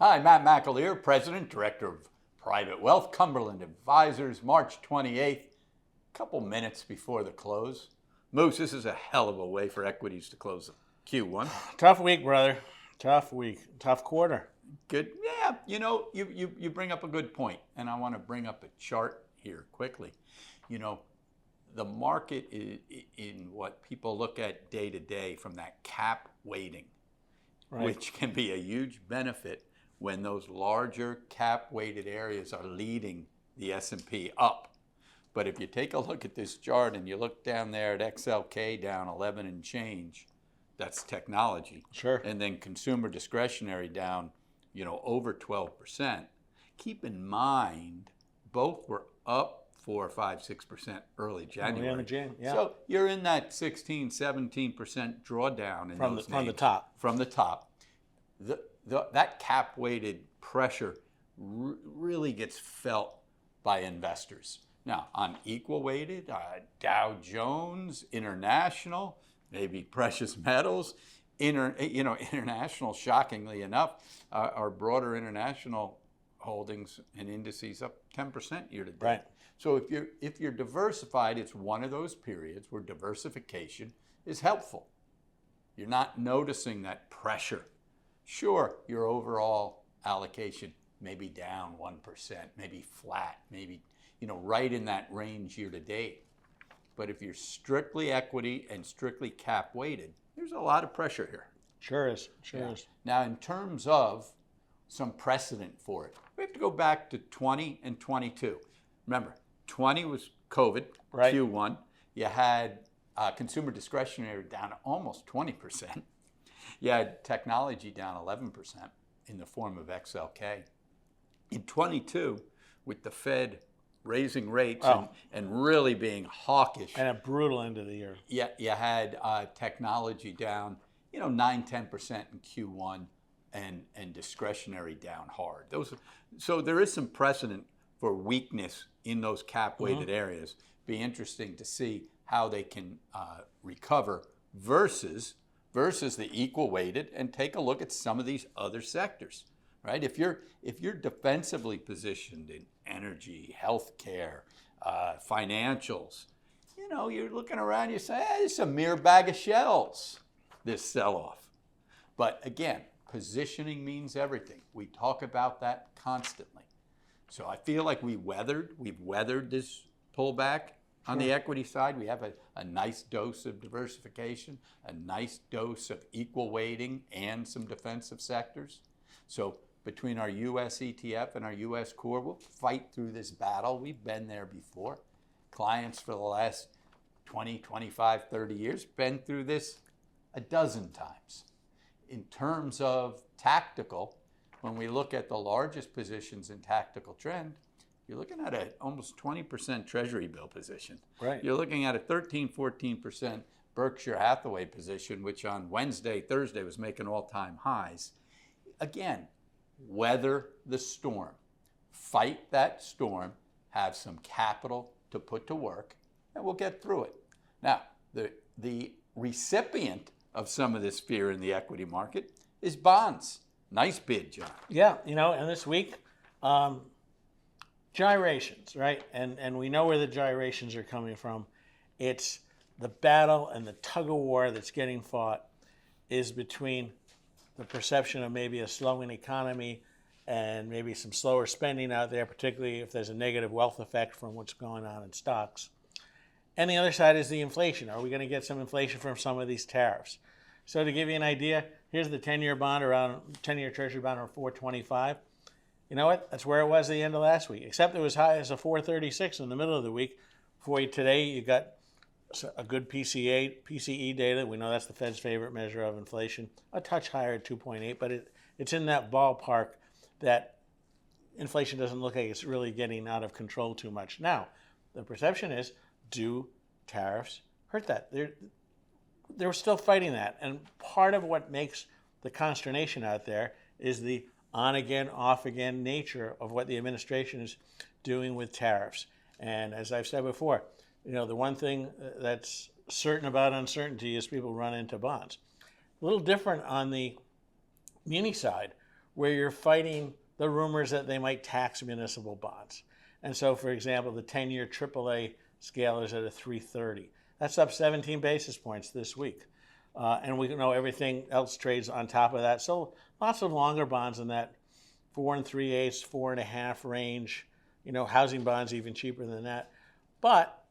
Hi, Matt McAleer, President, Director of Private Wealth, Cumberland Advisors, March 28th, a couple minutes before the close. Moose, this is a hell of a way for equities to close Q1. Tough week, brother. Tough week. Tough quarter. Good. Yeah, you bring up a good point, and I want to bring up a chart here quickly. The market is in what people look at day to day from that cap weighting, Right. which can be a huge benefit when those larger cap-weighted areas are leading the S&P up. But if you take a look at this chart and you look down there at XLK down 11 and change, that's technology. Sure. And then consumer discretionary down, over 12%. Keep in mind, both were up 4, 5, 6% early January. Yeah. So you're in that 16, 17% drawdown in From those the names. top. From the top. That cap-weighted pressure really gets felt by investors. Now, on equal-weighted, Dow Jones, international, maybe precious metals, international, shockingly enough, our broader international holdings and indices up 10% year to date. Right. So if you're diversified, it's one of those periods where diversification is helpful. You're not noticing that pressure. Sure, your overall allocation may be down 1%, maybe flat, maybe right in that range year to date. But if you're strictly equity and strictly cap weighted, there's a lot of pressure here. Sure is. Now, in terms of some precedent for it, we have to go back to 20 and 22. Remember, 20 was COVID, Right. Q1. You had consumer discretionary down almost 20%. You had technology down 11% in the form of XLK. In 22, with the Fed raising rates and really being hawkish. And a brutal end of the year. Yeah, you had technology down, 9, 10% in Q1 and discretionary down hard. So there is some precedent for weakness in those cap-weighted areas. Be interesting to see how they can recover versus the equal weighted, and take a look at some of these other sectors, right? If you're defensively positioned in energy, healthcare, financials, you're looking around, you say, hey, it's a mere bag of shells, this sell-off. But again, positioning means everything. We talk about that constantly. So I feel like we've weathered this pullback. On the equity side, we have a nice dose of diversification, a nice dose of equal weighting, and some defensive sectors. So between our U.S. ETF and our U.S. core, we'll fight through this battle. We've been there before. Clients for the last 20, 25, 30 years been through this a dozen times. In terms of tactical, when we look at the largest positions in tactical trend, you're looking at an almost 20% Treasury bill position. Right. You're looking at a 13, 14% Berkshire Hathaway position, which on Wednesday, Thursday was making all-time highs. Again, weather the storm. Fight that storm, have some capital to put to work, and we'll get through it. Now, the recipient of some of this fear in the equity market is bonds. Nice bid, John. Yeah, and this week, gyrations, right? And we know where the gyrations are coming from. It's the battle and the tug of war that's getting fought is between the perception of maybe a slowing economy and maybe some slower spending out there, particularly if there's a negative wealth effect from what's going on in stocks. And the other side is the inflation. Are we going to get some inflation from some of these tariffs? So to give you an idea, here's the 10-year bond around 10-year Treasury bond around 425. You know what? That's where it was at the end of last week, except it was high as a 436 in the middle of the week. Today, you got a good PCE data. We know that's the Fed's favorite measure of inflation. A touch higher at 2.8, but it's in that ballpark that inflation doesn't look like it's really getting out of control too much. Now, the perception is, do tariffs hurt that? They're still fighting that. And part of what makes the consternation out there is the on-again, off-again nature of what the administration is doing with tariffs. And as I've said before, the one thing that's certain about uncertainty is people run into bonds. A little different on the muni side, where you're fighting the rumors that they might tax municipal bonds. And so, for example, the 10-year AAA scale is at a 330. That's up 17 basis points this week. And we know everything else trades on top of that. So lots of longer bonds in that 4 3/8, 4.5 range. Housing bonds even cheaper than that. But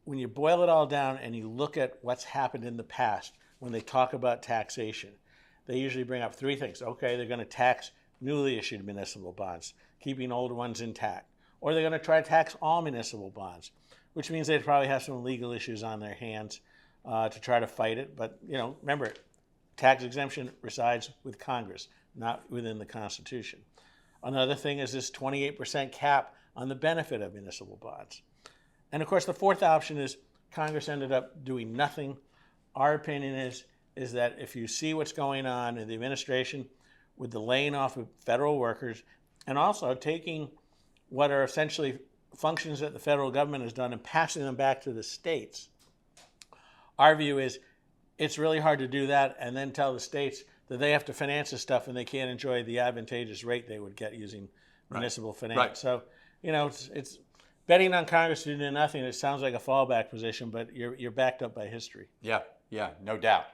when you boil it all down and you look at what's happened in the past, when they talk about taxation, they usually bring up three things. Okay, they're going to tax newly issued municipal bonds, keeping old ones intact. Or they're going to try to tax all municipal bonds, which means they probably have some legal issues on their hands to try to fight it. But, remember, tax exemption resides with Congress, not within the Constitution. Another thing is this 28% cap on the benefit of municipal bonds. And of course, the fourth option is Congress ended up doing nothing. Our opinion is that if you see what's going on in the administration with the laying off of federal workers and also taking what are essentially functions that the federal government has done and passing them back to the states, our view is it's really hard to do that and then tell the states that they have to finance this stuff and they can't enjoy the advantageous rate they would get using municipal finance. Right. So, it's betting on Congress to do nothing. It sounds like a fallback position, but you're backed up by history. Yeah, no doubt.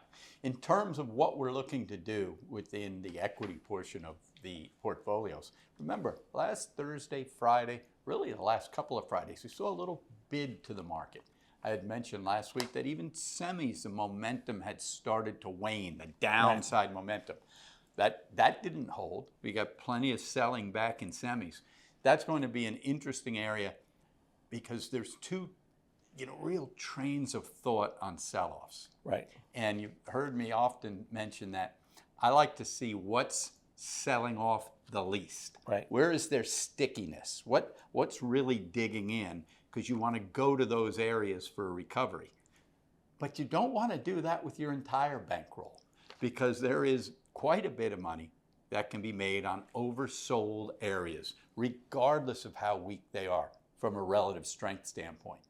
In terms of what we're looking to do within the equity portion of the portfolios, remember, last Thursday, Friday, really the last couple of Fridays, we saw a little bid to the market. I had mentioned last week that even semis, the momentum had started to wane, the downside momentum. That didn't hold. We got plenty of selling back in semis. That's going to be an interesting area because there's two real trains of thought on sell-offs. Right. And you've heard me often mention that I like to see what's selling off the least. Right. Where is their stickiness? What's really digging in? Because you want to go to those areas for a recovery. But you don't want to do that with your entire bankroll because there is quite a bit of money that can be made on oversold areas, regardless of how weak they are from a relative strength standpoint.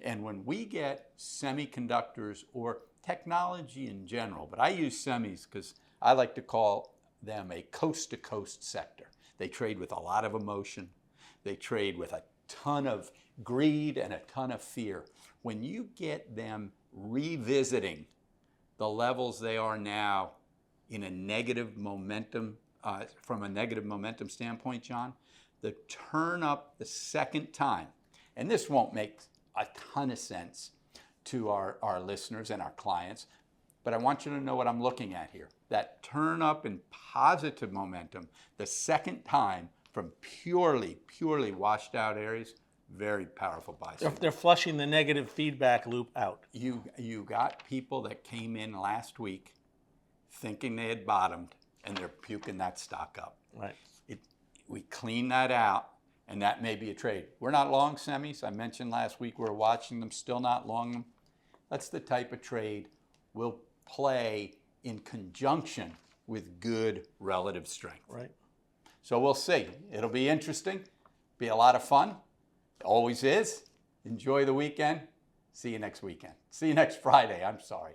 And when we get semiconductors or technology in general, but I use semis because I like to call them a coast-to-coast sector. They trade with a lot of emotion. They trade with a ton of greed and a ton of fear. When you get them revisiting the levels they are now in a negative momentum, from a negative momentum standpoint, John, the turn up the second time, and this won't make a ton of sense to our listeners and our clients, but I want you to know what I'm looking at here. That turn up in positive momentum the second time from purely washed out areas, very powerful buy signal. They're flushing the negative feedback loop out. You got people that came in last week thinking they had bottomed and they're puking that stock up. Right. We clean that out and that may be a trade. We're not long semis. I mentioned last week we're watching them, still not long them. That's the type of trade we'll play in conjunction with good relative strength. Right. So we'll see. It'll be interesting. Be a lot of fun. Always is. Enjoy the weekend. See you next weekend. See you next Friday. I'm sorry.